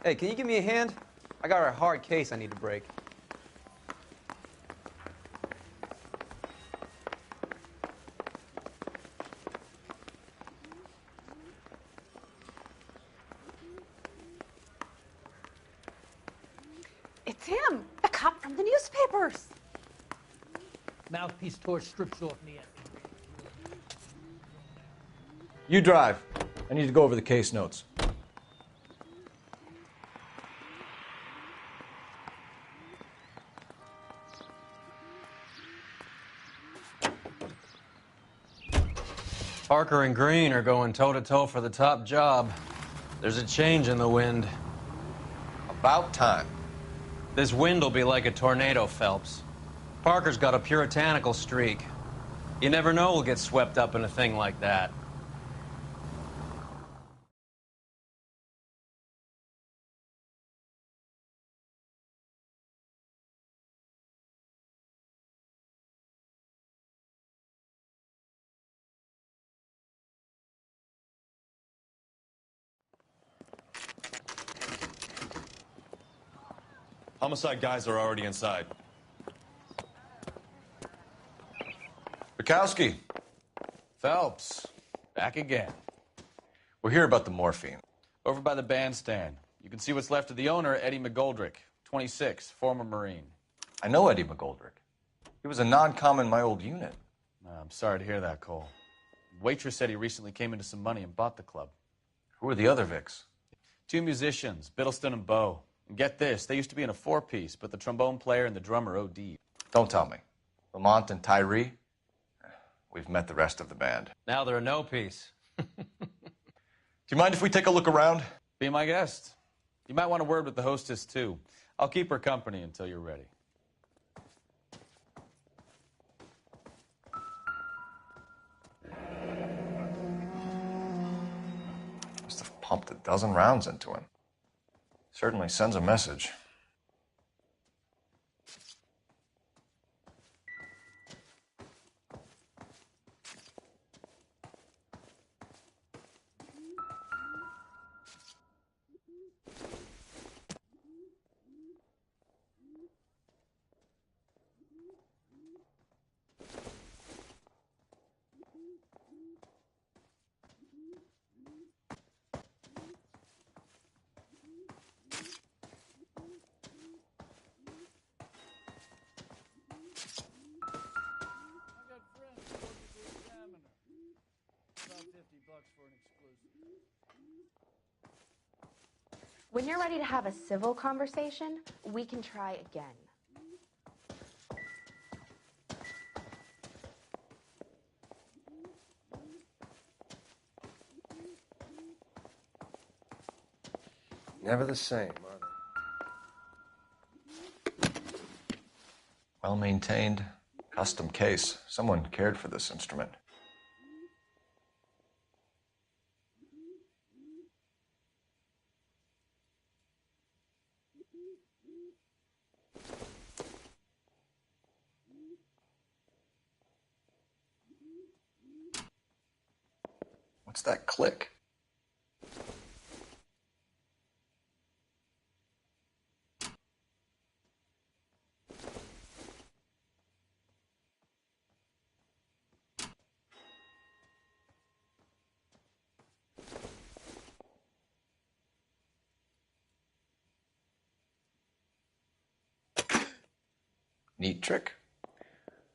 Hey, can you give me a hand? I got a hard case I need to break. It's him, the cop from the newspapers. Mouthpiece torch strips off in the end. You drive. I need to go over the case notes. Parker and Green are going toe-to-toe for the top job. There's a change in the wind. About time. This wind will be like a tornado, Phelps. Parker's got a puritanical streak. You never know we'll get swept up in a thing like that. Homicide guys are already inside. Bukowski, Phelps, back again. we're here about the morphine. Over by the bandstand. You can see what's left of the owner, Eddie McGoldrick, 26, former Marine. I know Eddie McGoldrick. He was a non-com in my old unit. I'm sorry to hear that, Cole. Waitress said he recently came into some money and bought the club. Who are the other Vics? 2 musicians, Biddleston and Bowe. And get this, they used to be in a 4-piece, but the trombone player and the drummer OD'd. Don't tell me. Lamont and Tyree? We've met the rest of the band. Now they're a no-piece. Do you mind if we take a look around? Be my guest. You might want a word with the hostess, too. I'll keep her company until you're ready. Must have pumped a dozen rounds into him. Certainly sends a message. When you're ready to have a civil conversation, we can try again. Never the same, are they? Well-maintained, custom case. Someone cared for this instrument. What's that click? Neat trick.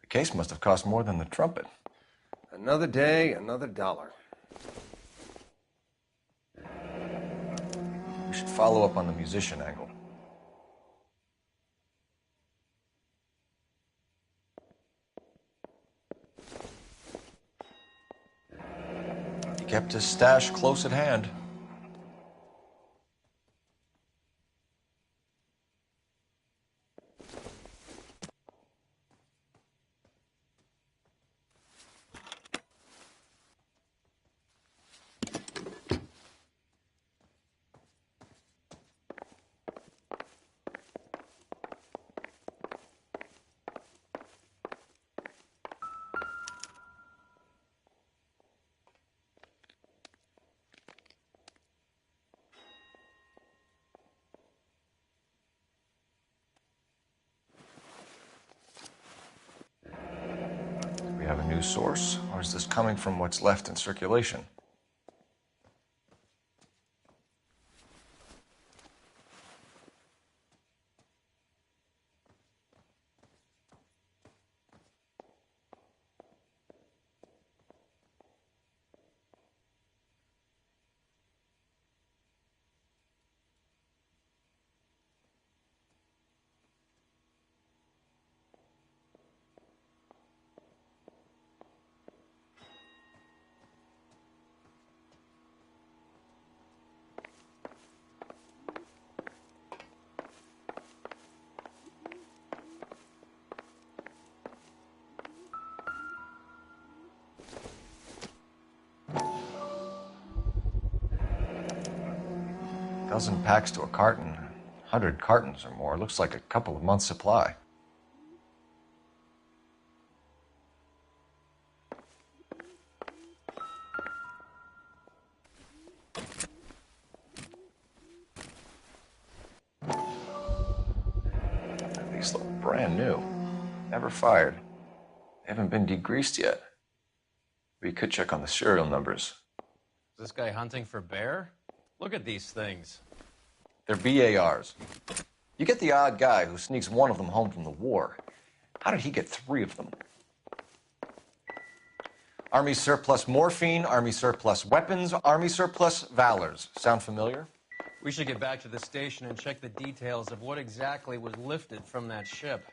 The case must have cost more than the trumpet. Another day, another dollar. We should follow up on the musician angle. He kept his stash close at hand. news source, or is this coming from what's left in circulation? Dozen packs to a carton, 100 cartons or more. Looks like a couple of months' supply. These look brand new. Never fired. They haven't been degreased yet. We could check on the serial numbers. Is this guy hunting for bear? Look at these things. They're BARs. You get the odd guy who sneaks one of them home from the war. How did he get 3 of them? Army surplus morphine, Army surplus weapons, Army surplus valors. Sound familiar? We should get back to the station and check the details of what exactly was lifted from that ship.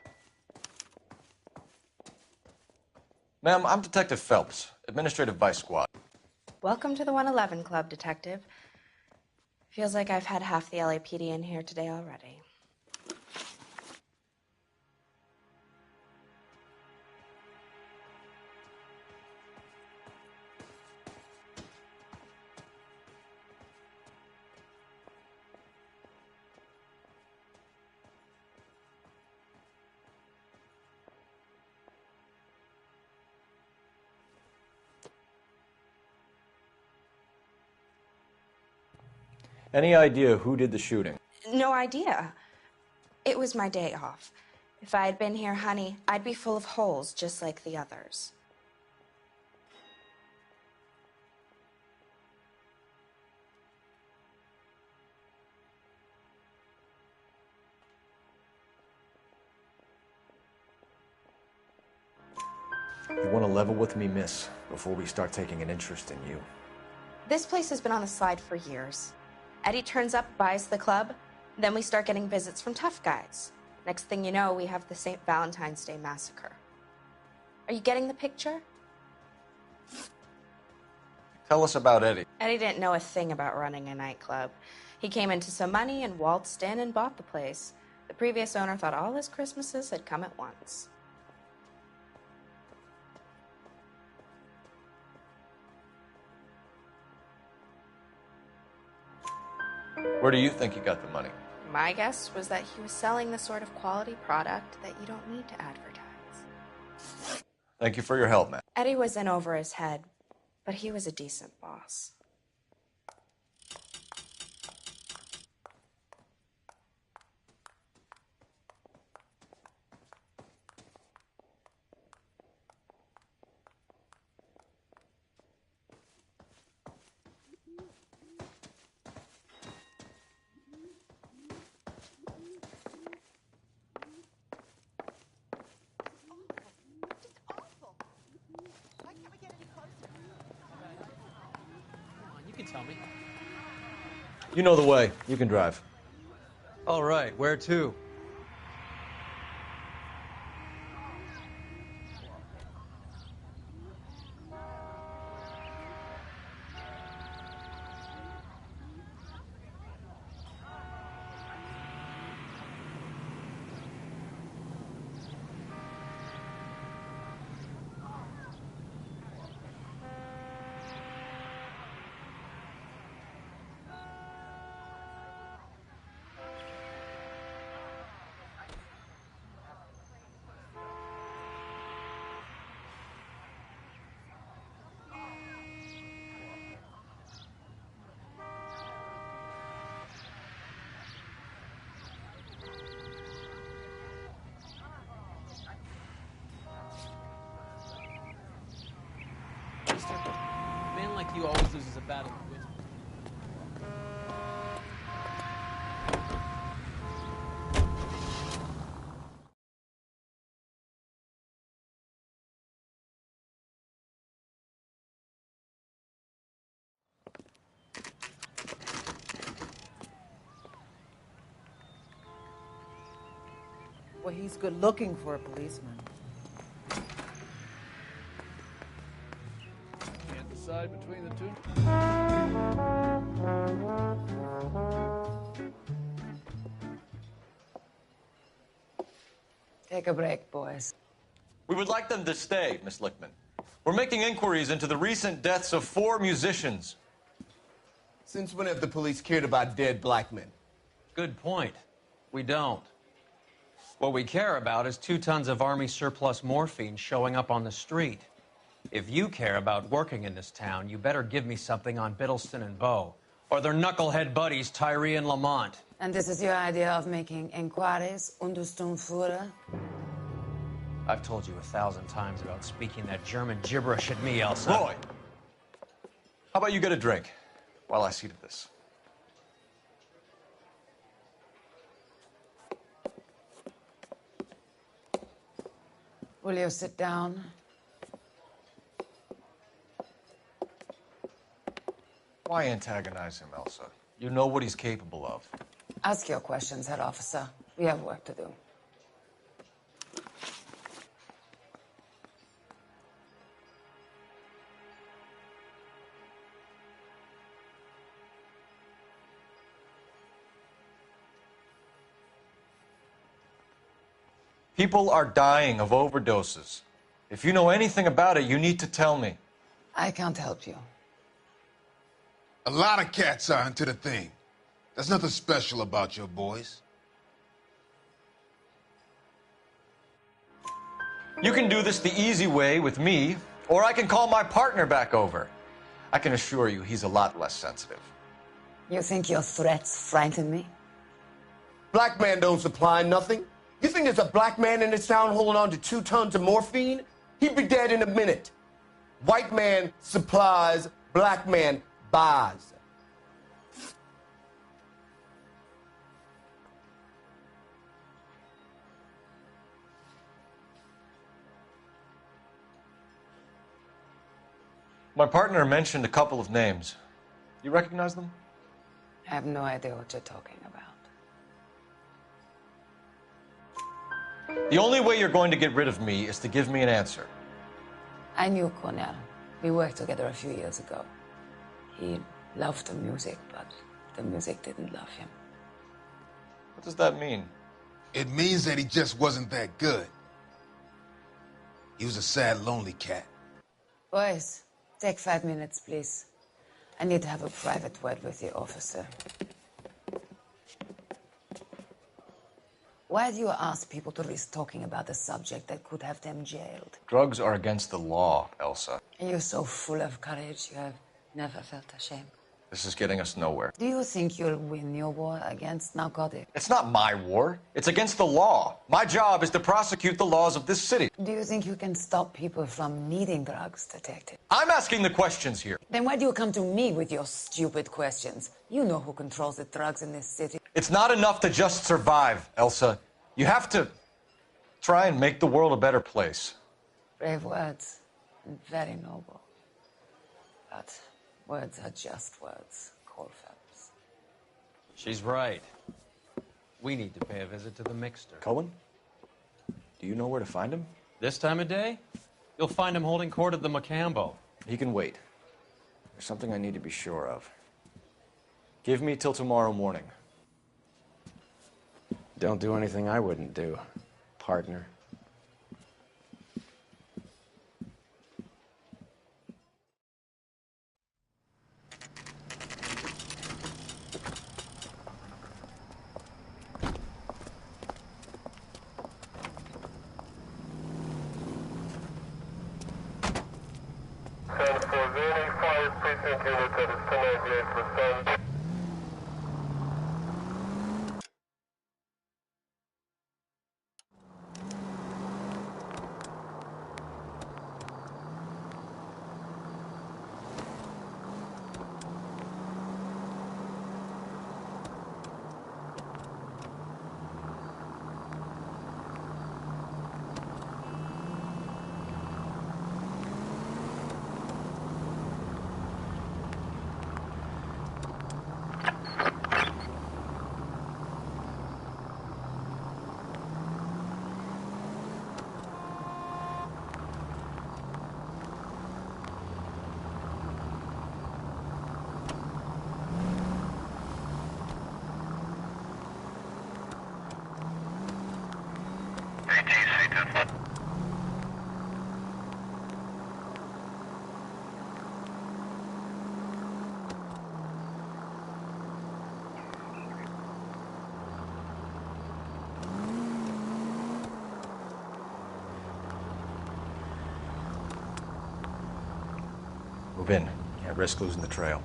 Ma'am, I'm Detective Phelps, Administrative Vice Squad. Welcome to the 111 Club, Detective. Feels like I've had half the LAPD in here today already. Any idea who did the shooting? No idea. It was my day off. If I had been here, honey, I'd be full of holes just like the others. You want to level with me, miss, before we start taking an interest in you. This place has been on the slide for years. Eddie turns up, buys the club, then we start getting visits from tough guys. Next thing you know, we have the St. Valentine's Day massacre. Are you getting the picture? Tell us about Eddie. Eddie didn't know a thing about running a nightclub. He came into some money and waltzed in and bought the place. The previous owner thought all his Christmases had come at once. Where do you think he got the money? My guess was that he was selling the sort of quality product that you don't need to advertise. Thank you for your help, man. Eddie was in over his head, but he was a decent boss. Tell me. You know the way. You can drive. All right, where to? like you always loses a battle he wins. Well, he's good looking for a policeman. Can't decide between the two. Take a break, boys. We would like them to stay, Miss Lickman. We're making inquiries into the recent deaths of 4 musicians. Since when have the police cared about dead black men? Good point. We don't. What we care about is 2 tons of Army surplus morphine showing up on the street. If you care about working in this town, you better give me something on Biddleston and Bow, or their knucklehead buddies Tyree and Lamont. And this is your idea of making inquiries, Untersturmführer? I've told you 1,000 times about speaking that German gibberish at me, Elsa. Roy, how about you get a drink while I see to this? Will you sit down? Why antagonize him, Elsa? You know what he's capable of. Ask your questions, head officer. We have work to do. People are dying of overdoses. If you know anything about it, you need to tell me. I can't help you. A lot of cats are into the thing. There's nothing special about your boys. You can do this the easy way with me, or I can call my partner back over. I can assure you he's a lot less sensitive. You think your threats frighten me? Black man don't supply nothing. You think there's a black man in this town holding on to 2 tons of morphine? He'd be dead in a minute. White man supplies, black man buys. My partner mentioned a couple of names. You recognize them? I have no idea what you're talking about. The only way you're going to get rid of me is to give me an answer. I knew Cornell. We worked together a few years ago. He loved the music, but the music didn't love him. What does that mean? It means that he just wasn't that good. He was a sad, lonely cat. Boys, take 5 minutes, please. I need to have a private word with the officer. Why do you ask people to risk talking about a subject that could have them jailed? Drugs are against the law, Elsa. And you're so full of courage, you have never felt ashamed. This is getting us nowhere. Do you think you'll win your war against narcotics? It's not my war. It's against the law. My job is to prosecute the laws of this city. Do you think you can stop people from needing drugs, detective? I'm asking the questions here. Then why do you come to me with your stupid questions? You know who controls the drugs in this city. It's not enough to just survive, Elsa. You have to try and make the world a better place. Brave words, and very noble. But words are just words, Cole Phelps. She's right. We need to pay a visit to the mixer. Cohen? Do you know where to find him? This time of day, you'll find him holding court at the Macambo. He can wait. There's something I need to be sure of. Give me till tomorrow morning. Don't do anything I wouldn't do, partner. And for any fire precinct unit that is 1098%. Move in. Can't risk losing the trail.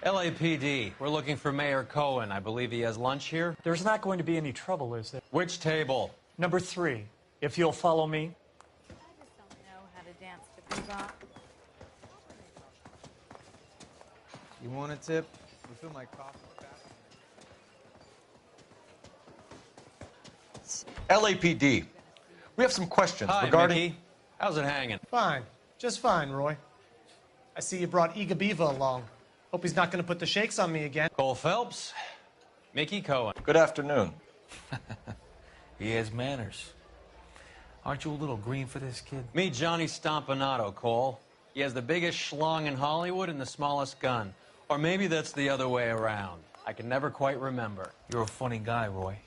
LAPD, we're looking for Mayor Cohen. I believe he has lunch here. There's not going to be any trouble, is there? Which table? Number 3, if you'll follow me. I just don't know how to dance to bebop. You want a tip? Refill my coffee. LAPD. We have some questions Hi, regarding... Mickey. How's it hanging? Fine. Just fine, Roy. I see you brought Iga Beaver along. Hope he's not going to put the shakes on me again. Cole Phelps, Mickey Cohen. Good afternoon. He has manners. Aren't you a little green for this kid? Meet Johnny Stompanato, Cole. He has the biggest schlong in Hollywood and the smallest gun. Or maybe that's the other way around. I can never quite remember. You're a funny guy, Roy.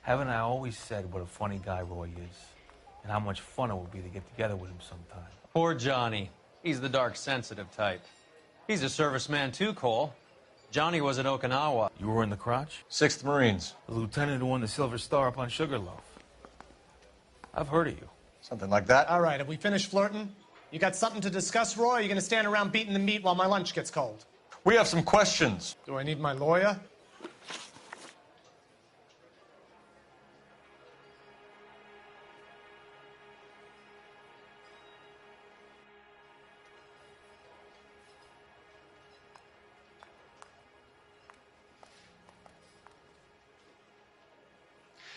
Haven't I always said what a funny guy Roy is? And how much fun it would be to get together with him sometime? Poor Johnny. He's the dark, sensitive type. He's a serviceman too, Cole. Johnny was at Okinawa. You were in the crotch? 6th Marines. The lieutenant who won the Silver Star up on Sugarloaf. I've heard of you. Something like that. All right, have we finished flirting? You got something to discuss, Roy, or are you going to stand around beating the meat while my lunch gets cold? We have some questions. Do I need my lawyer?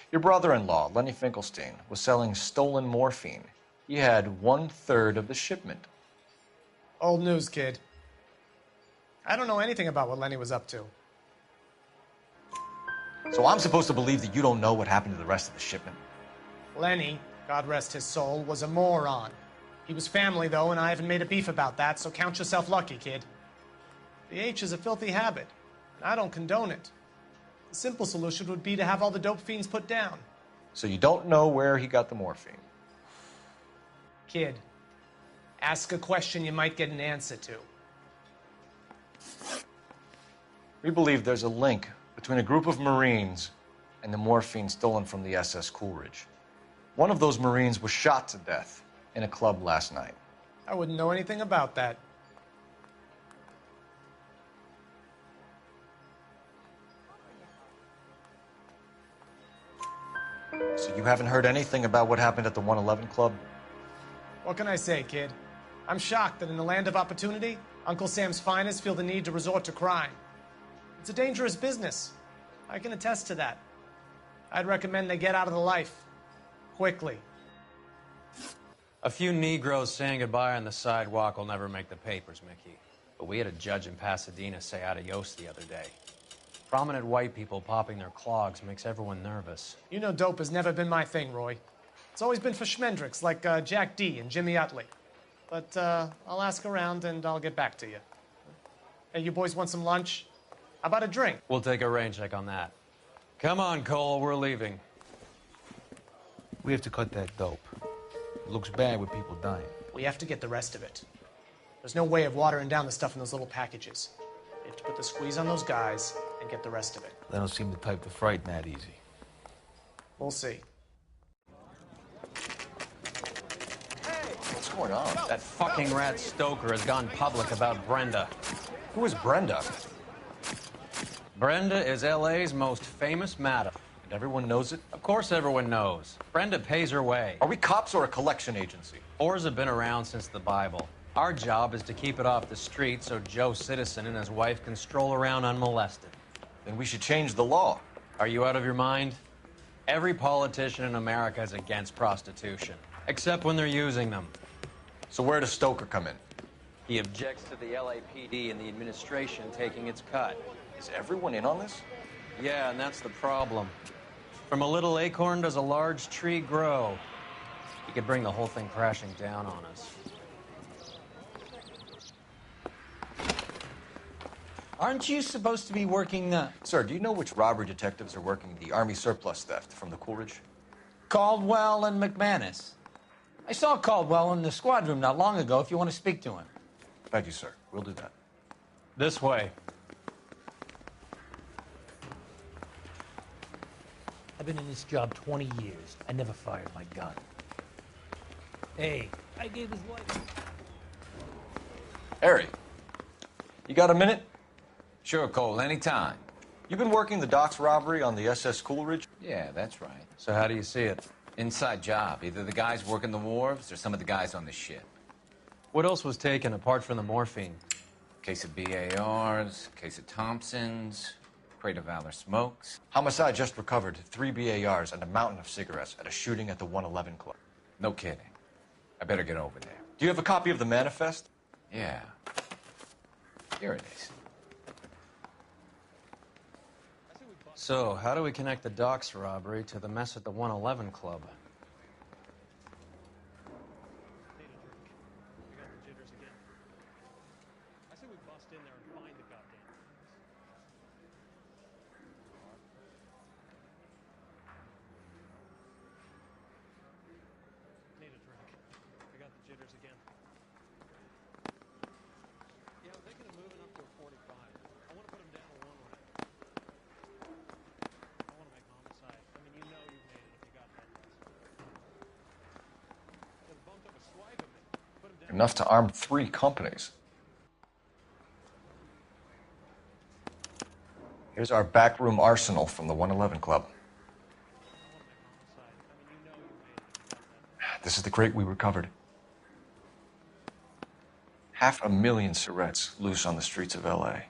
Your brother-in-law, Lenny Finkelstein, was selling stolen morphine. He had 1/3 of the shipment. Old news, kid. I don't know anything about what Lenny was up to. So I'm supposed to believe that you don't know what happened to the rest of the shipment? Lenny, God rest his soul, was a moron. He was family, though, and I haven't made a beef about that, so count yourself lucky, kid. The H is a filthy habit, and I don't condone it. The simple solution would be to have all the dope fiends put down. So you don't know where he got the morphine? Kid, ask a question you might get an answer to. We believe there's a link between a group of Marines and the morphine stolen from the SS Coolidge. One of those Marines was shot to death in a club last night. I wouldn't know anything about that. So you haven't heard anything about what happened at the 111 Club? What can I say, kid? I'm shocked that in the land of opportunity, Uncle Sam's finest feel the need to resort to crime. It's a dangerous business. I can attest to that. I'd recommend they get out of the life. Quickly. A few Negroes saying goodbye on the sidewalk will never make the papers, Mickey. But we had a judge in Pasadena say adios the other day. Prominent white people popping their clogs makes everyone nervous. You know dope has never been my thing, Roy. It's always been for schmendricks like Jack D. and Jimmy Utley. But I'll ask around and I'll get back to you. Hey, you boys want some lunch? How about a drink? We'll take a rain check on that. Come on, Cole, we're leaving. We have to cut that dope. It looks bad with people dying. We have to get the rest of it. There's no way of watering down the stuff in those little packages. We have to put the squeeze on those guys and get the rest of it. They don't seem the type to frighten that easy. We'll see. What's going on? That fucking rat Stoker has gone public about Brenda. Who is Brenda? Brenda is LA's most famous madam. And everyone knows it? Of course everyone knows. Brenda pays her way. Are we cops or a collection agency? Whores have been around since the Bible. Our job is to keep it off the street so Joe Citizen and his wife can stroll around unmolested. Then we should change the law. Are you out of your mind? Every politician in America is against prostitution, except when they're using them. So where does Stoker come in? He objects to the LAPD and the administration taking its cut. Is everyone in on this? Yeah, and that's the problem. From a little acorn does a large tree grow. He could bring the whole thing crashing down on us. Aren't you supposed to be working, Sir, do you know which robbery detectives are working the Army surplus theft from the Coolidge? Caldwell and McManus? I saw Caldwell in the squad room not long ago if you want to speak to him. Thank you, sir. We'll do that. This way. I've been in this job 20 years. I never fired my gun. Hey, I gave his wife... Harry, you got a minute? Sure, Cole, anytime. You've been working the docks robbery on the SS Coolidge? Yeah, that's right. So how do you see it? Inside job. Either the guys working the wharves or some of the guys on the ship. What else was taken apart from the morphine? Case of BARs, case of Thompsons, crate of Valor smokes. Homicide just recovered 3 BARs and a mountain of cigarettes at a shooting at the 111 Club. No kidding. I better get over there. Do you have a copy of the manifest? Yeah. Here it is. So, how do we connect the docks robbery to the mess at the 111 Club? Enough to arm 3 companies. Here's our backroom arsenal from the 111 Club. This is the crate we recovered. 500,000 cigarettes loose on the streets of LA.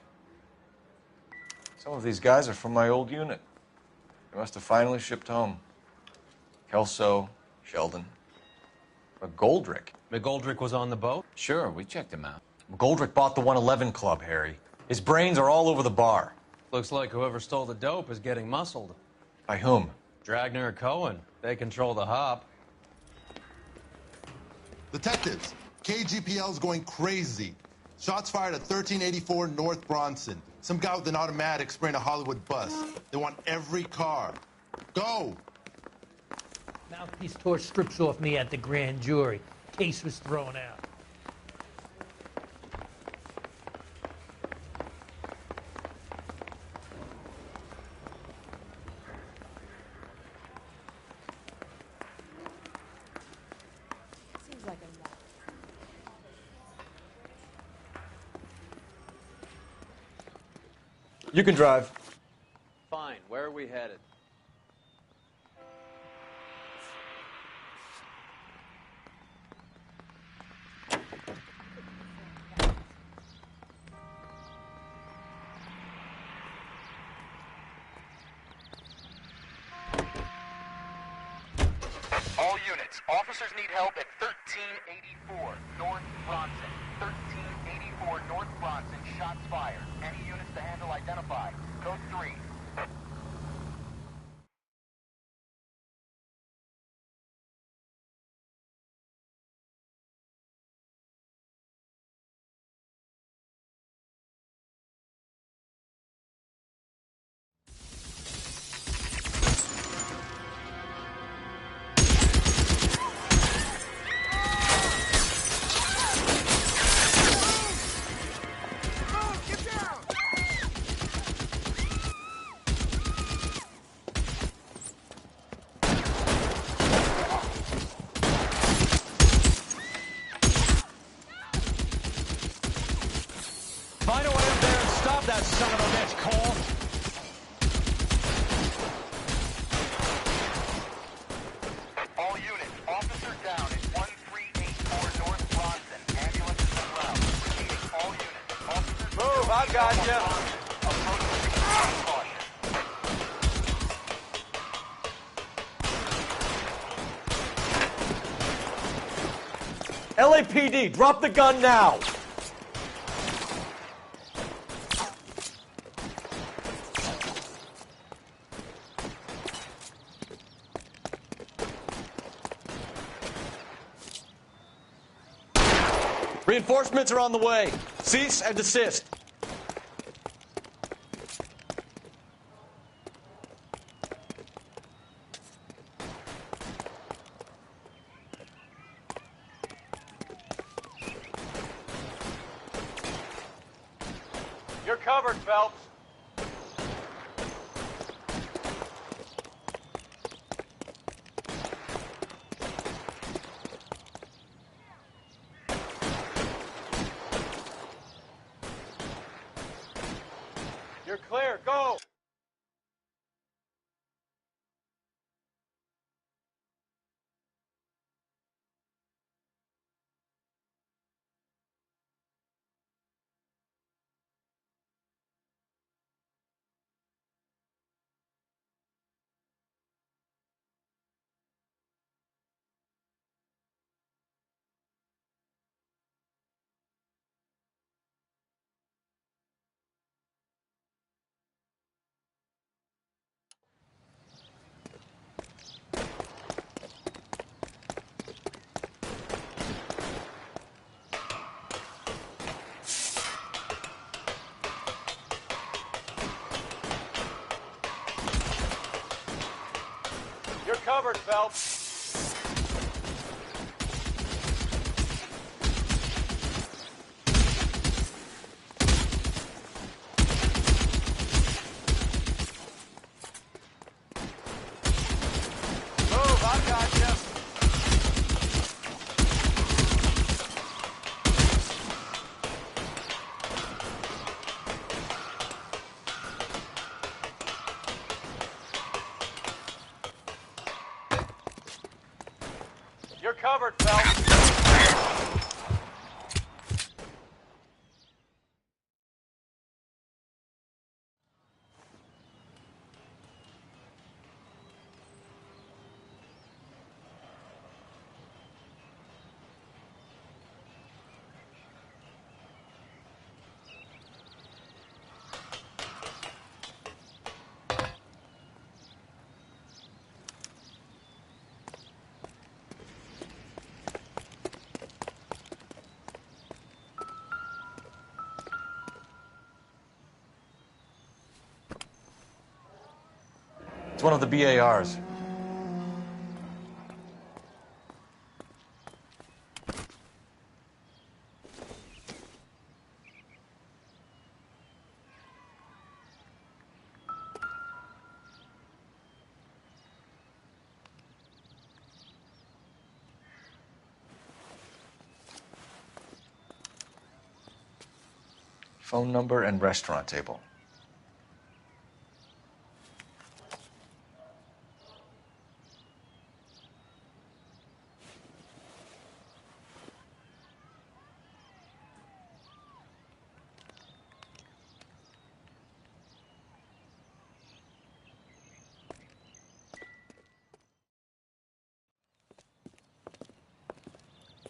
Some of these guys are from my old unit. They must have finally shipped home. Kelso, Sheldon, McGoldrick. McGoldrick was on the boat? Sure, we checked him out. McGoldrick bought the 111 Club, Harry. His brains are all over the bar. Looks like whoever stole the dope is getting muscled. By whom? Dragner or Cohen. They control the hop. Detectives, KGPL's going crazy. Shots fired at 1384 North Bronson. Some guy with an automatic spraying a Hollywood bus. They want every car. Go! Mouthpiece tore strips off me at the grand jury. Case was thrown out. Seems like a mess. You can drive. Fine. Where are we headed? All units, officers need help at 1384 North Bronson. 1384 North Bronson. Shots fired. Any units to handle identified. Code 3. Find a way up there and stop that son of a bitch, Cole. All units, officer down at 1384 North Bronson. Ambulance is en route. Repeating, all units, officers... Move, I got you. LAPD, drop the gun now. Reinforcements are on the way. Cease and desist. You're covered, Phelps. You're clear. Go! You're covered, Phelps. Move, I got you. You're covered, Phelps. It's one of the BARs. Phone number and restaurant table.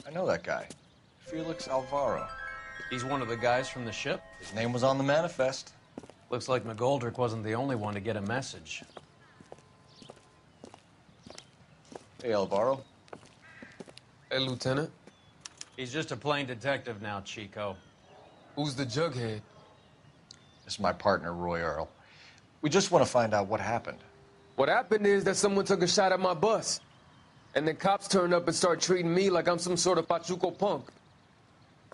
I know that guy. Felix Alvaro. He's one of the guys from the ship? His name was on the manifest. Looks like McGoldrick wasn't the only one to get a message. Hey, Alvaro. Hey, Lieutenant. He's just a plain detective now, Chico. Who's the jughead? This is my partner, Roy Earl. We just want to find out what happened. What happened is that someone took a shot at my bus. And the cops turned up and started treating me like I'm some sort of Pachuco punk.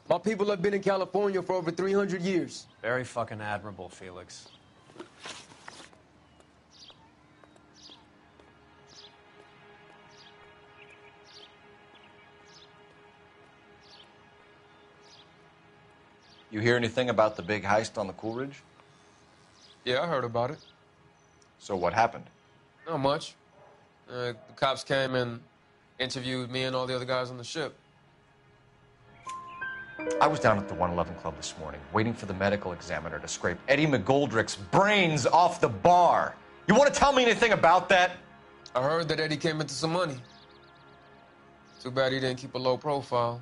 My people have been in California for over 300 years. Very fucking admirable, Felix. You hear anything about the big heist on the Coolidge? Yeah, I heard about it. So what happened? Not much. The cops came and interviewed me and all the other guys on the ship. I was down at the 111 Club this morning, waiting for the medical examiner to scrape Eddie McGoldrick's brains off the bar. You want to tell me anything about that? I heard that Eddie came into some money. Too bad he didn't keep a low profile.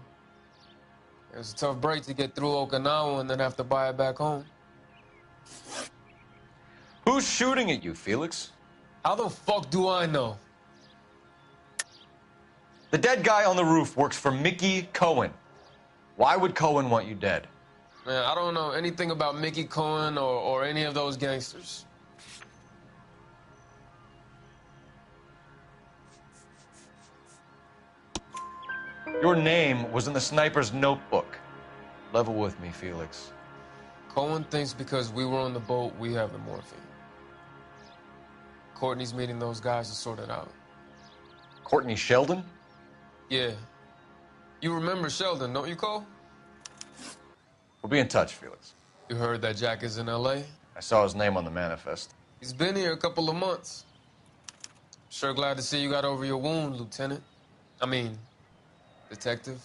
It was a tough break to get through Okinawa and then have to buy it back home. Who's shooting at you, Felix? How the fuck do I know? The dead guy on the roof works for Mickey Cohen. Why would Cohen want you dead? Man, I don't know anything about Mickey Cohen or any of those gangsters. Your name was in the sniper's notebook. Level with me, Felix. Cohen thinks because we were on the boat, we have the morphine. Courtney's meeting those guys to sort it out. Courtney Sheldon? Yeah. You remember Sheldon, don't you, Cole? We'll be in touch, Felix. You heard that Jack is in L.A.? I saw his name on the manifest. He's been here a couple of months. Sure glad to see you got over your wound, Lieutenant. I mean, Detective.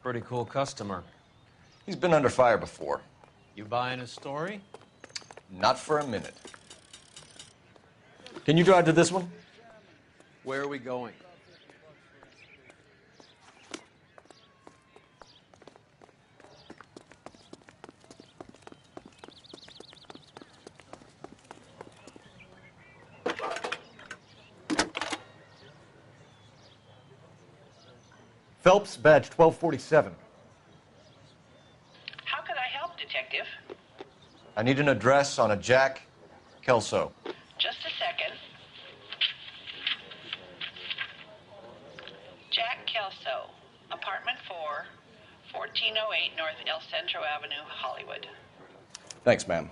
Pretty cool customer. He's been under fire before. You buying his story? Not for a minute. Can you drive to this one? Where are we going? Phelps, badge 1247. How can I help, Detective? I need an address on a Jack Kelso. Just a second. Jack Kelso, apartment 4, 1408 North El Centro Avenue, Hollywood. Thanks, ma'am.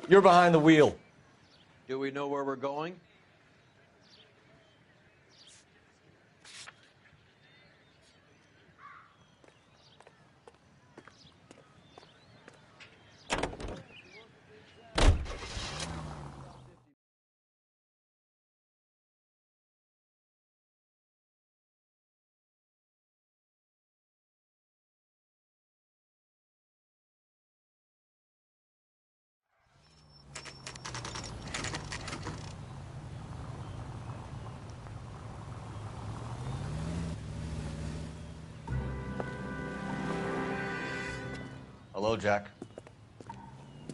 You're behind the wheel. Do we know where we're going? Hello, Jack.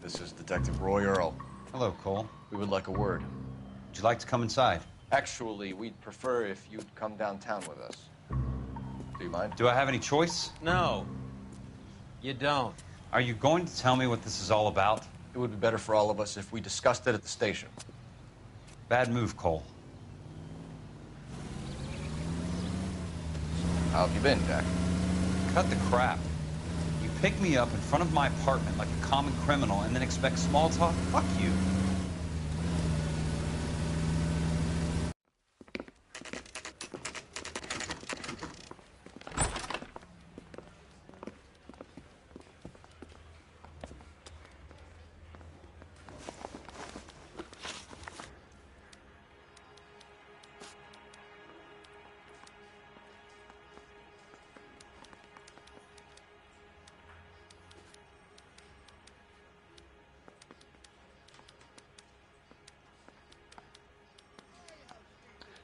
This is Detective Roy Earl. Hello, Cole. We would like a word. Would you like to come inside? Actually, we'd prefer if you'd come downtown with us. Do you mind? Do I have any choice? No. You don't. Are you going to tell me what this is all about? It would be better for all of us if we discussed it at the station. Bad move, Cole. How have you been, Jack? Cut the crap. You pick me up in front of my apartment like a common criminal and then expect small talk? Fuck you.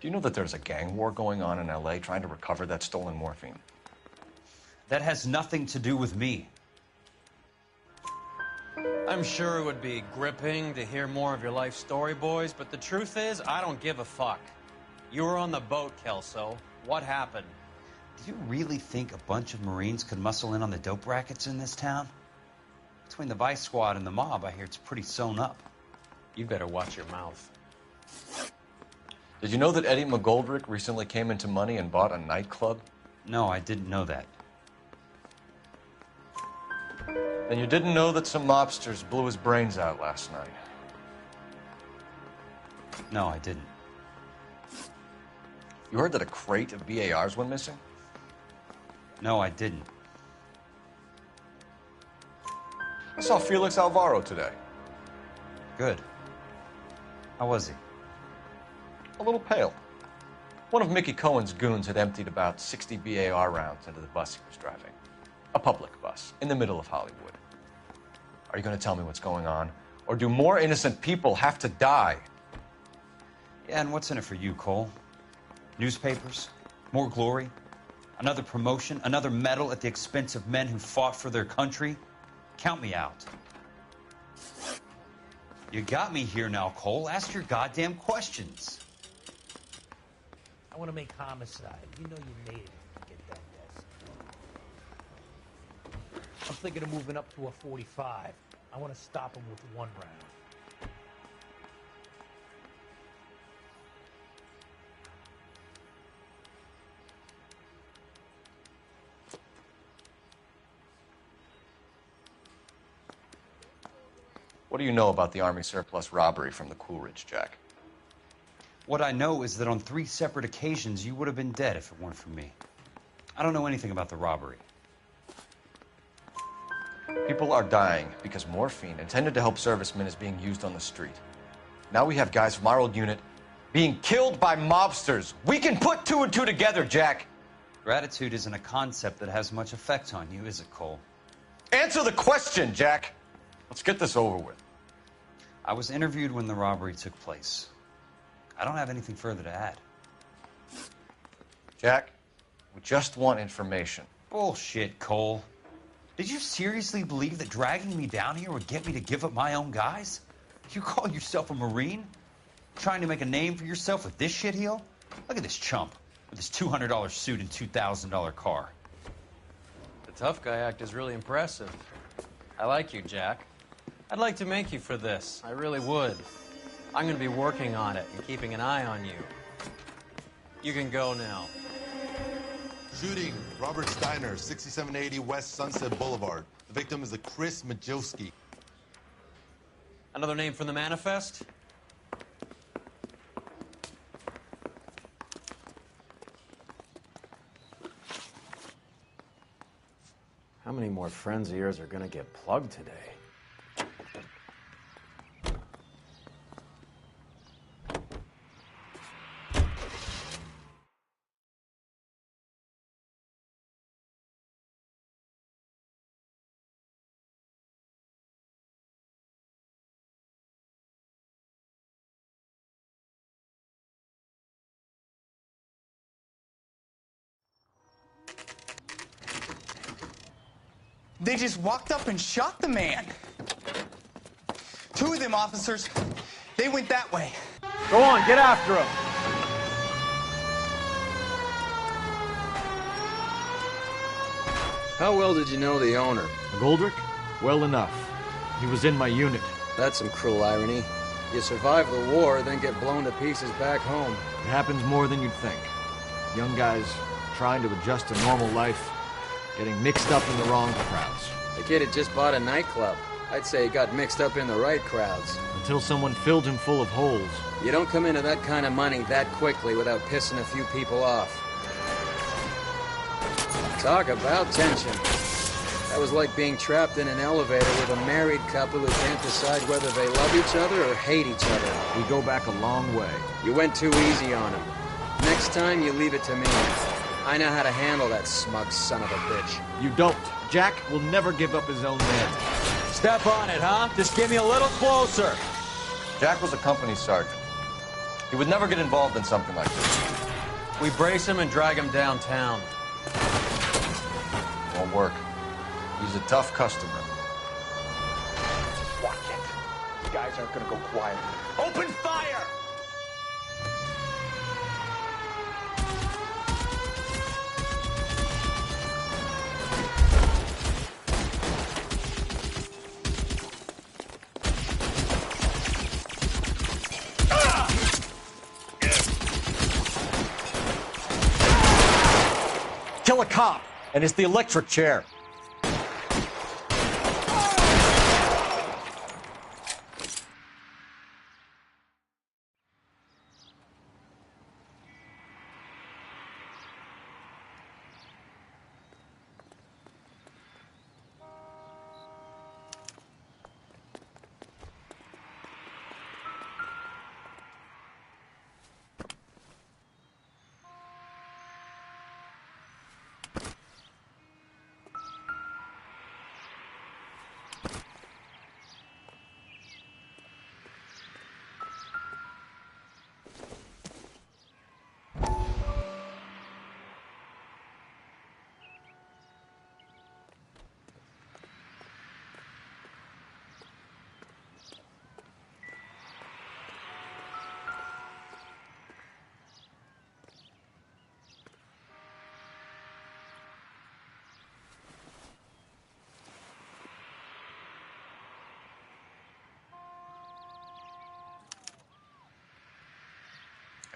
Do you know that there's a gang war going on in LA trying to recover that stolen morphine? That has nothing to do with me. I'm sure it would be gripping to hear more of your life story, boys, but the truth is, I don't give a fuck. You were on the boat, Kelso. What happened? Do you really think a bunch of Marines could muscle in on the dope rackets in this town? Between the Vice Squad and the mob, I hear it's pretty sewn up. You better watch your mouth. Did you know that Eddie McGoldrick recently came into money and bought a nightclub? No, I didn't know that. And you didn't know that some mobsters blew his brains out last night? No, I didn't. You heard that a crate of BARs went missing? No, I didn't. I saw Felix Alvaro today. Good. How was he? A little pale. One of Mickey Cohen's goons had emptied about 60 BAR rounds into the bus he was driving. A public bus, in the middle of Hollywood. Are you going to tell me what's going on? Or do more innocent people have to die? Yeah, and what's in it for you, Cole? Newspapers? More glory? Another promotion? Another medal at the expense of men who fought for their country? Count me out. You got me here now, Cole. Ask your goddamn questions. I want to make homicide. You know you made it to get that desk. I'm thinking of moving up to a 45. I want to stop him with one round. What do you know about the Army surplus robbery from the Coolidge, Jack? What I know is that on 3 separate occasions, you would have been dead if it weren't for me. I don't know anything about the robbery. People are dying because morphine intended to help servicemen is being used on the street. Now we have guys from our old unit being killed by mobsters. We can put 2 and 2 together, Jack. Gratitude isn't a concept that has much effect on you, is it, Cole? Answer the question, Jack. Let's get this over with. I was interviewed when the robbery took place. I don't have anything further to add. Jack, we just want information. Bullshit, Cole. Did you seriously believe that dragging me down here would get me to give up my own guys? You call yourself a Marine? Trying to make a name for yourself with this shitheel? Look at this chump with his $200 suit and $2,000 car. The tough guy act is really impressive. I like you, Jack. I'd like to make you for this. I really would. I'm going to be working on it and keeping an eye on you. You can go now. Shooting, Robert Steiner, 6780 West Sunset Boulevard. The victim is a Chris Majowski. Another name from the manifest? How many more friends of yours are going to get plugged today? They just walked up and shot the man. 2 of them officers, they went that way. Go on, get after him. How well did you know the owner? McGoldrick? Well enough. He was in my unit. That's some cruel irony. You survive the war, then get blown to pieces back home. It happens more than you'd think. Young guys trying to adjust to normal life, getting mixed up in the wrong crowds. The kid had just bought a nightclub. I'd say he got mixed up in the right crowds. Until someone filled him full of holes. You don't come into that kind of money that quickly without pissing a few people off. Talk about tension. That was like being trapped in an elevator with a married couple who can't decide whether they love each other or hate each other. We go back a long way. You went too easy on him. Next time, you leave it to me. I know how to handle that smug son of a bitch. You don't. Jack will never give up his own man. Step on it, huh? Just give me a little closer. Jack was a company sergeant. He would never get involved in something like this. We brace him and drag him downtown. Won't work. He's a tough customer. Watch it. These guys aren't gonna go quiet. Open fire! Kill a cop, and it's the electric chair.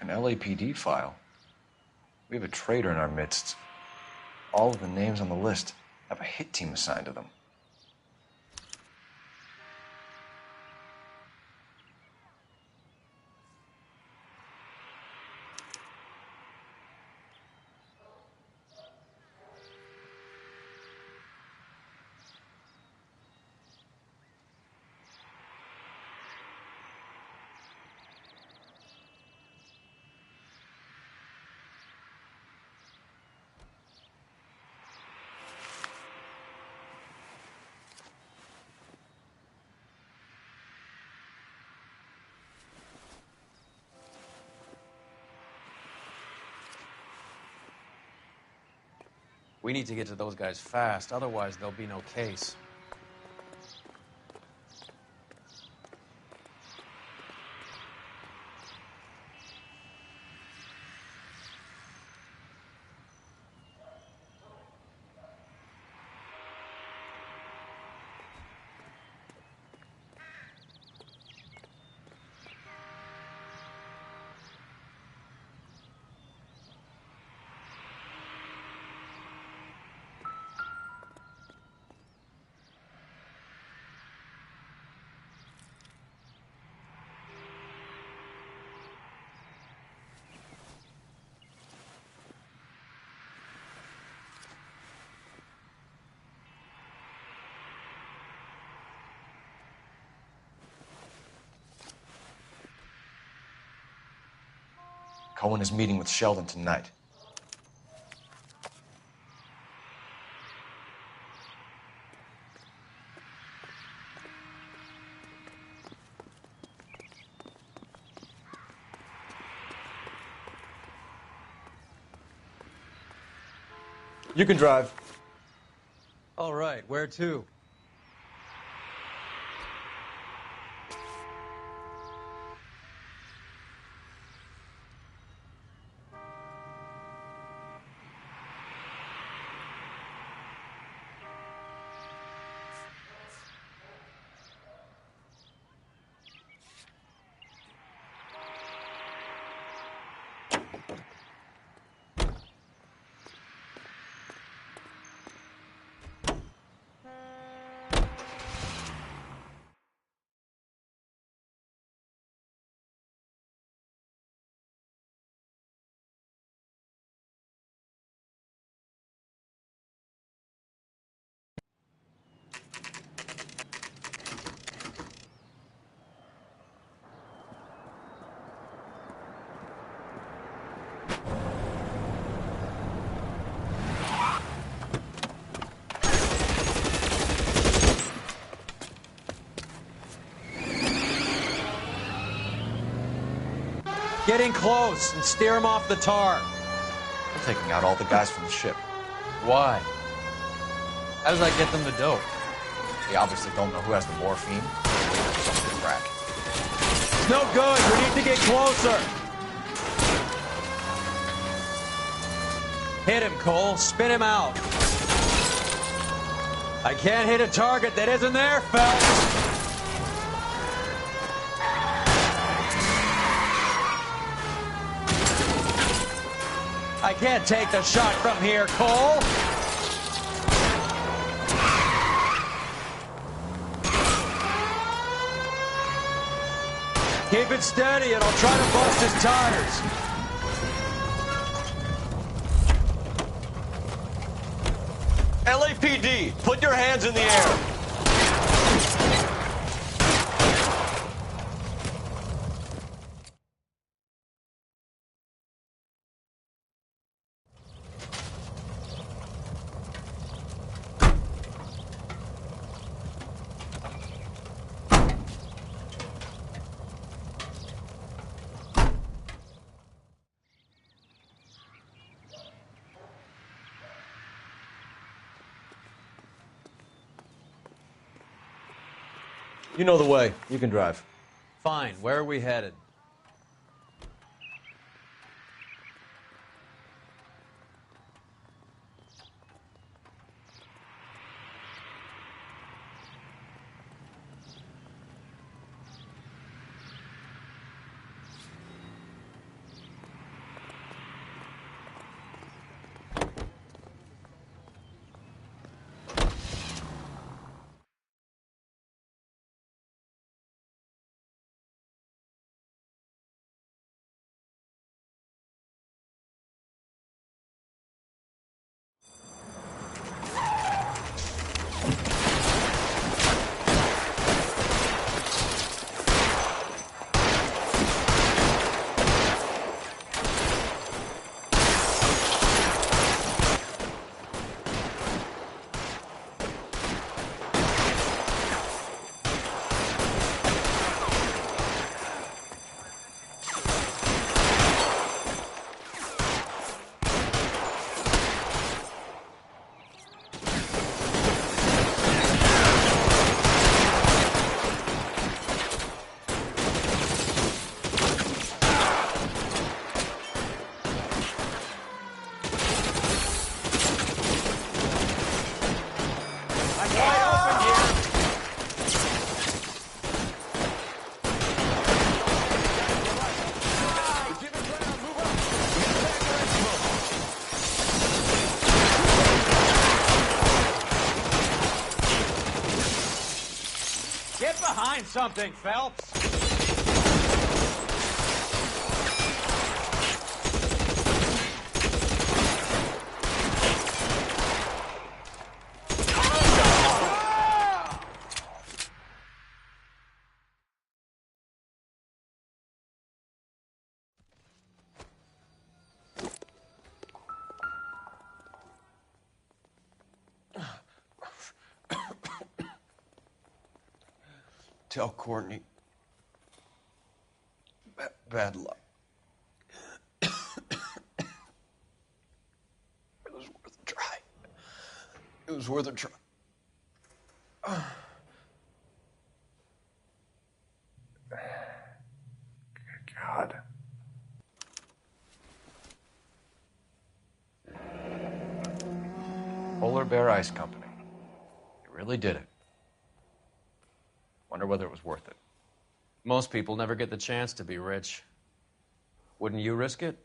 An LAPD file. We have a traitor in our midst. All of the names on the list have a hit team assigned to them. We need to get to those guys fast, otherwise there'll be no case. Cohen is meeting with Sheldon tonight. You can drive. All right, where to? Getting close and steer him off the tar. I'm taking out all the guys from the ship. Why? How does that get them the dope? They obviously don't know who has the morphine. They're waiting for something to crack. It's no good. We need to get closer. Hit him, Cole. Spin him out. I can't hit a target that isn't there, Phelps. I can't take the shot from here, Cole. Keep it steady and I'll try to bust his tires. LAPD, put your hands in the air. You know the way. You can drive. Fine. Where are we headed? Find something, Phelps. Tell Courtney. Bad luck. It was worth a try. It was worth a try. God. Polar Bear Ice Company. You really did it. Wonder whether it was worth it. Most people never get the chance to be rich. Wouldn't you risk it?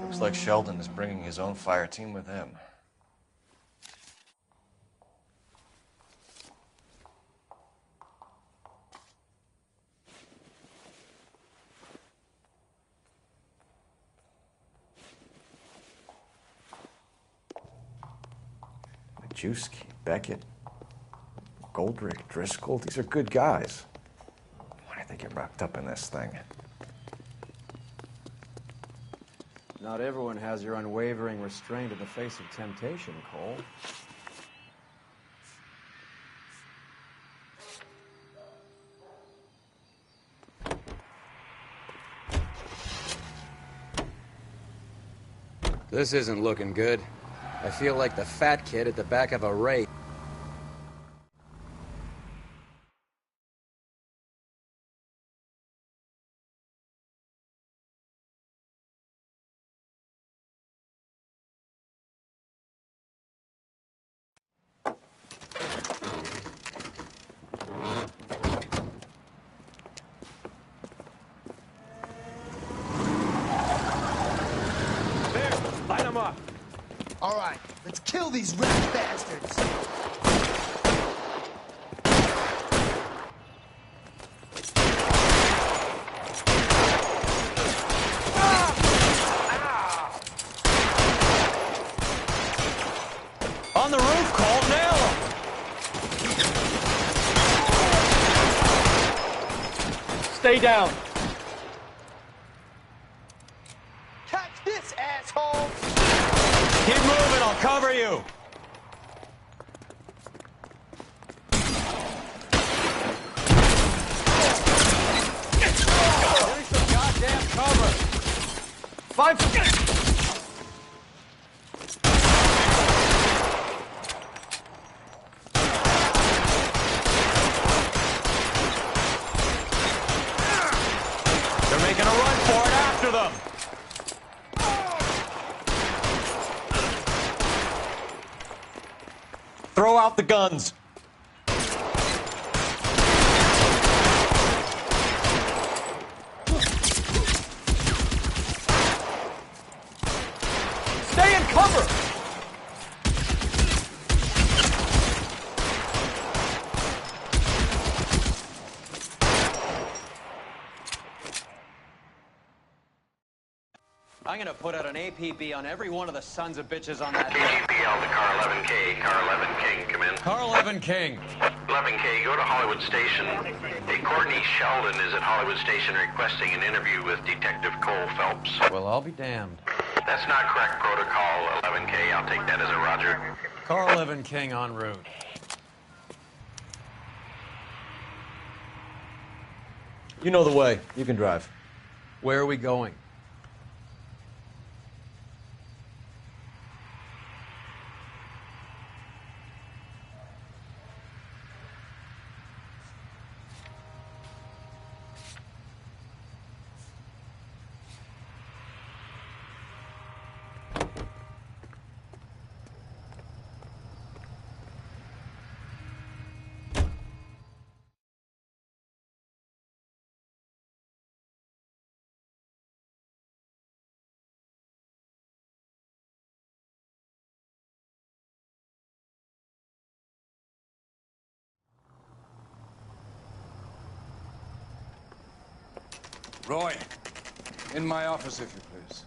Looks like Sheldon is bringing his own fire team with him. Majewski, Beckett, Goldrick, Driscoll. These are good guys. Why did they get wrapped up in this thing? Not everyone has your unwavering restraint in the face of temptation, Cole. This isn't looking good. I feel like the fat kid at the back of a race. Light them up. All right, let's kill these rat bastards. On the roof, Cole, nail him! Stay down. Catch this, asshole! Keep moving, I'll cover you! Give me some goddamn cover! They're making a run for it after them! Throw out the guns. Stay in cover! I'm gonna put out an APB on every one of the sons of bitches on that KGPL to car 11K. Car 11 King, come in. Car 11 King. 11K, go to Hollywood Station. Hey, Courtney Sheldon is at Hollywood Station requesting an interview with Detective Cole Phelps. Well, I'll be damned. That's not correct protocol, 11K. I'll take that as a roger. Car 11 King en route. You know the way. You can drive. Where are we going? Roy, in my office, if you please.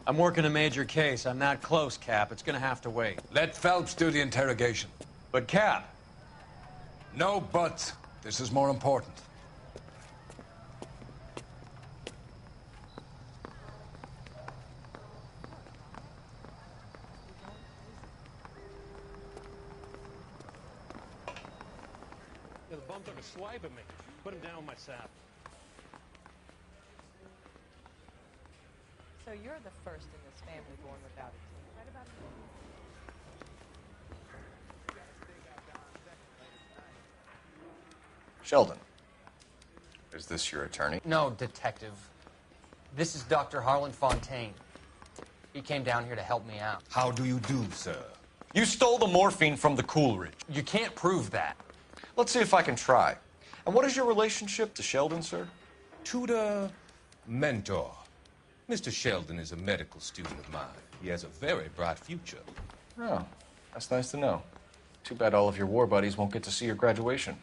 I'm working a major case. I'm that close, Cap. It's gonna have to wait. Let Phelps do the interrogation. But, Cap. No buts. This is more important. Yeah, the bum took a swipe at me. Put him down with my sap. So you're the first in this family born without a teeth, right about Sheldon, is this your attorney? No, detective. This is Dr. Harlan Fontaine. He came down here to help me out. How do you do, sir? You stole the morphine from the Coolidge. You can't prove that. Let's see if I can try. And what is your relationship to Sheldon, sir? Tutor, mentor. Mr. Sheldon is a medical student of mine. He has a very bright future. Oh, that's nice to know. Too bad all of your war buddies won't get to see your graduation.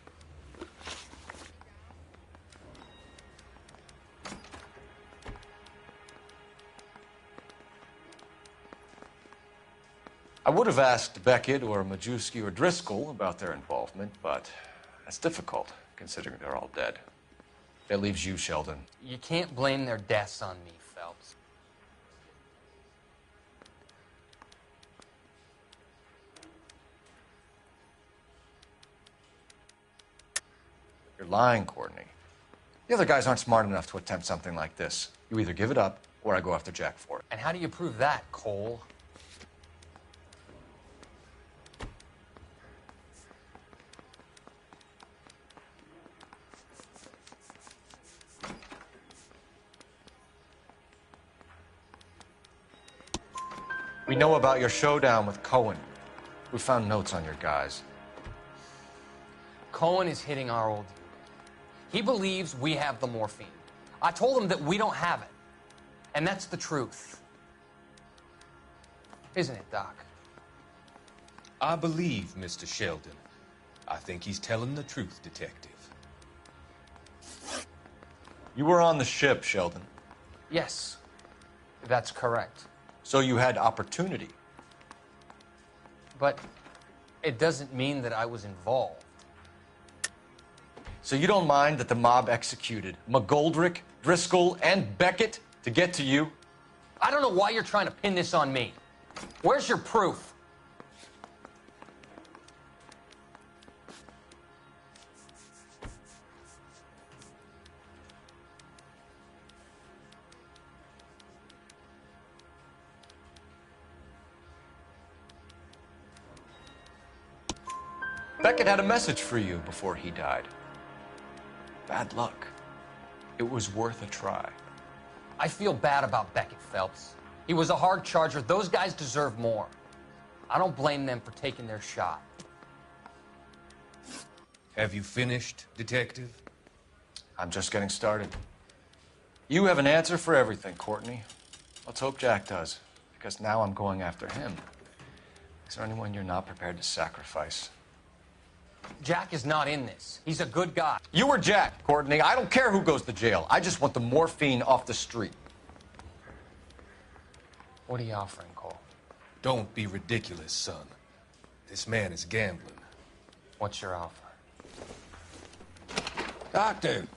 I would have asked Beckett or Majewski or Driscoll about their involvement, but that's difficult, considering they're all dead. That leaves you, Sheldon. You can't blame their deaths on me, Phelps. You're lying, Courtney. The other guys aren't smart enough to attempt something like this. You either give it up, or I go after Jack for it. And how do you prove that, Cole? We know about your showdown with Cohen. We found notes on your guys. Cohen is hitting our old unit. He believes we have the morphine. I told him that we don't have it. And that's the truth. Isn't it, Doc? I believe Mr. Sheldon. I think he's telling the truth, Detective. You were on the ship, Sheldon. Yes, that's correct. So you had opportunity. But it doesn't mean that I was involved. So you don't mind that the mob executed McGoldrick, Driscoll, and Beckett to get to you? I don't know why you're trying to pin this on me. Where's your proof? Beckett had a message for you before he died. Bad luck. It was worth a try. I feel bad about Beckett, Phelps. He was a hard charger. Those guys deserve more. I don't blame them for taking their shot. Have you finished, Detective? I'm just getting started. You have an answer for everything, Courtney. Let's hope Jack does, because now I'm going after him. Is there anyone you're not prepared to sacrifice? Jack is not in this. He's a good guy. You or Jack, Courtney. I don't care who goes to jail. I just want the morphine off the street. What are you offering, Cole? Don't be ridiculous, son. This man is gambling. What's your offer? Doctor,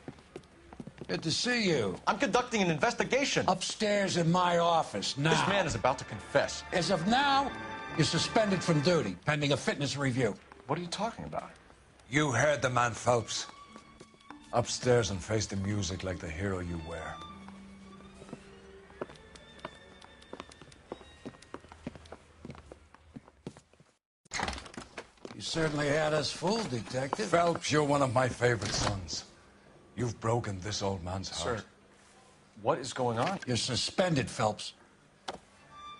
good to see you. I'm conducting an investigation. Upstairs in my office now. This man is about to confess. As of now, you're suspended from duty, pending a fitness review. What are you talking about? You heard the man, Phelps. Upstairs and face the music like the hero you were. You certainly had us fooled, Detective. Phelps, you're one of my favorite sons. You've broken this old man's heart. Sir, what is going on? You're suspended, Phelps.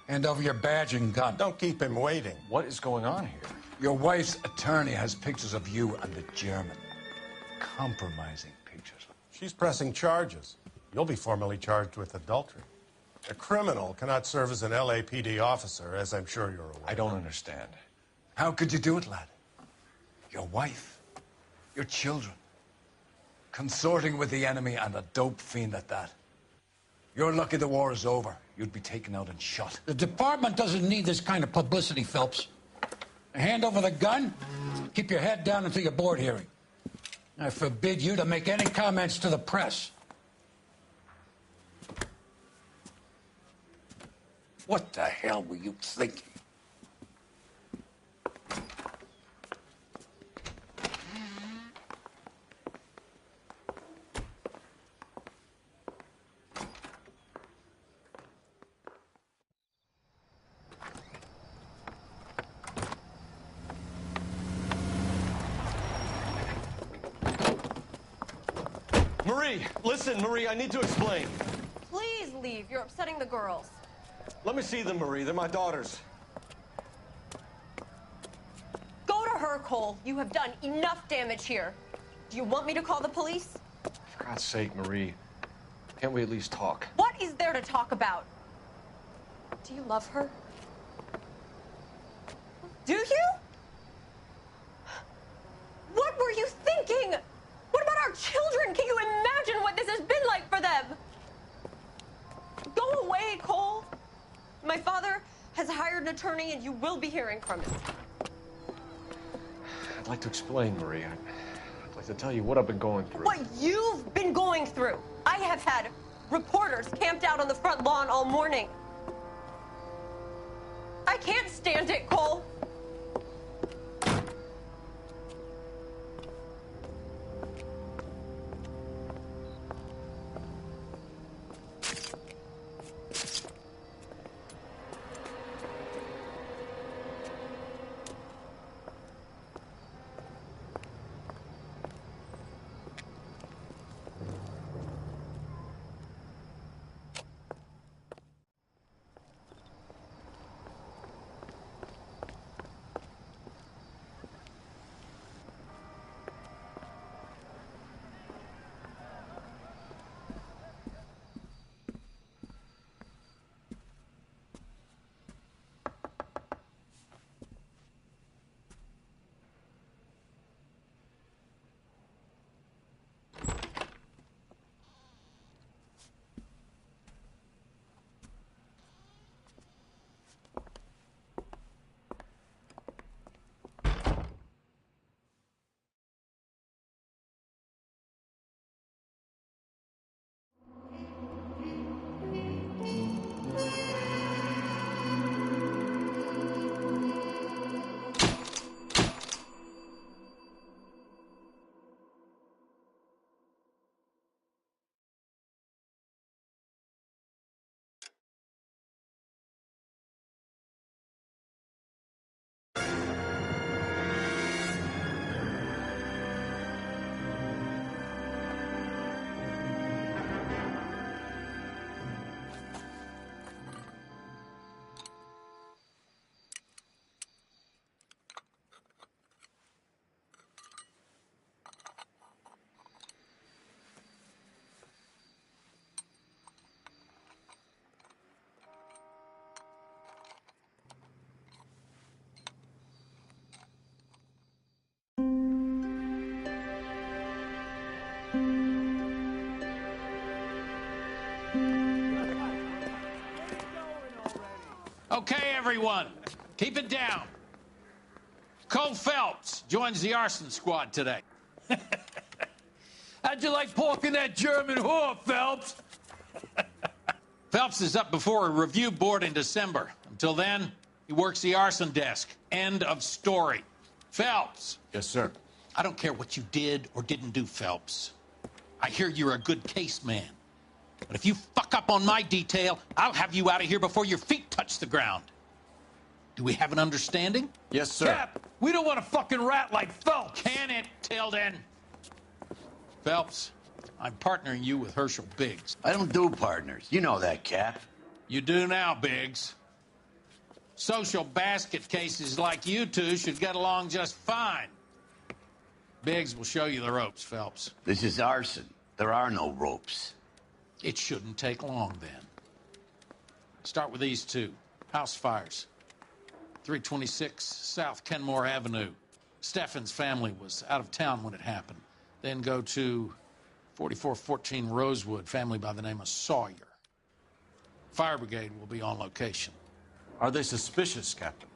Hand over your badge and gun. Don't keep him waiting. What is going on here? Your wife's attorney has pictures of you and the German. Compromising pictures. She's pressing charges. You'll be formally charged with adultery. A criminal cannot serve as an LAPD officer, as I'm sure you're aware. I don't understand. How could you do it, lad? Your wife, your children, consorting with the enemy and a dope fiend at that. You're lucky the war is over. You'd be taken out and shot. The department doesn't need this kind of publicity, Phelps. Hand over the gun, keep your head down until your board hearing. I forbid you to make any comments to the press. What the hell were you thinking? Marie, listen, Marie, I need to explain. Please leave. You're upsetting the girls. Let me see them, Marie. They're my daughters. Go to her, Cole. You have done enough damage here. Do you want me to call the police? For God's sake, Marie. Can't we at least talk? What is there to talk about? Do you love her? Do you? What were you thinking? What about our children? Can you imagine what this has been like for them? Go away, Cole. My father has hired an attorney attorney, and you will be hearing from him. I'd like to explain, Marie. I'd like to tell you what I've been going through. What you've been going through. I have had reporters camped out on the front lawn all morning. I can't stand it, Cole. Okay, everyone, keep it down. Cole Phelps joins the arson squad today. How'd you like porking that German whore, Phelps? Phelps is up before a review board in December. Until then, he works the arson desk. End of story. Phelps. Yes, sir. I don't care what you did or didn't do, Phelps. I hear you're a good case man. But if you fuck up on my detail, I'll have you out of here before your feet touch the ground. Do we have an understanding? Yes, sir. Cap, we don't want a fucking rat like Phelps. Can it, Tilden? Phelps, I'm partnering you with Herschel Biggs. I don't do partners. You know that, Cap. You do now, Biggs. Social basket cases like you two should get along just fine. Biggs will show you the ropes, Phelps. This is arson. There are no ropes. It shouldn't take long, then. Start with these two. House fires. 326 South Kenmore Avenue. Steffen's family was out of town when it happened. Then go to 4414 Rosewood, family by the name of Sawyer. Fire brigade will be on location. Are they suspicious, Captain?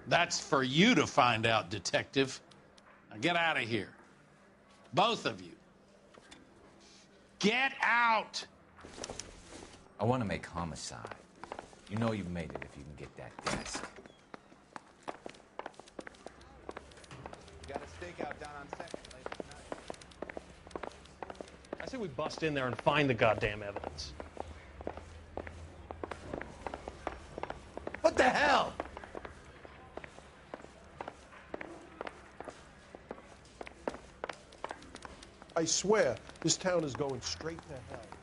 That's for you to find out, Detective. Now get out of here. Both of you. Get out! I want to make homicide. You know you've made it if you can get that desk. Got a stakeout down on Second late tonight. I say we bust in there and find the goddamn evidence. What the hell? I swear, this town is going straight to hell.